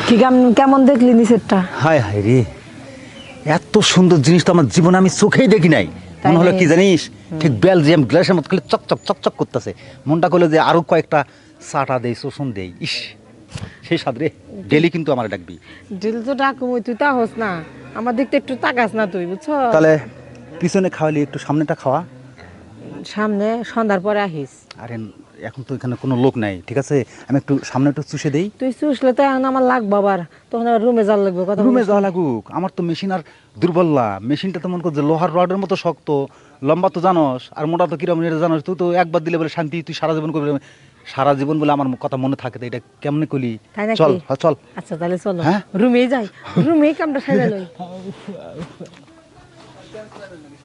কি কেমন দেখলি নিচেরটা? হায় হায় রে, এত সুন্দর জিনিস তো আমার জীবনে আমি চোখেই দেখি নাই। মনে হলো কি জানিস, ঠিক বেলজিয়াম গ্লাসের মতো খালি চকচক চকচক করতেছে। মনটা করলো যে আরো কয়েকটা চাটা দেই, শোষণ দেই। ইস, সেই সাদ রে। ডেলি কিন্তু আমার ডাকবি। ডেলি তো ডাকুম, তুই তা হস না, আমার দিকটা একটু তাকাস না তুই, বুঝছো? তাহলে পিছনে খাওয়ালি, একটু সামনেটা খাওয়া। সামনে সন্ধ্যার পরে আহিস। আরে এখন তো এখানে কোনো লোক নাই, ঠিক আছে? আমি একটু সামনে একটু চুষে দেই। তুই চুষলে তো এখন আমার লাগবে আবার, তখন আবার রুমে যাওয়ার লাগবে। কথা রুমে যাওয়া লাগুক, আমার তো মেশিন আর দুর্বললা। মেশিনটা তো মনে করছে লোহার রডের মতো শক্ত, লম্বা তো জানোস, আর মোটা তো কিরম এটা জানোস। তুই তো একবার দিলে বলে শান্তি, তুই সারা জীবন করবি। সারা জীবন বলে আমার কথা মনে থাকে, তো এটা কেমনে কলি? তাই নাকি? চল চল। আচ্ছা তাহলে চলো, হ্যাঁ? রুমেই যাই, রুমেই কামটা সাইরা লই।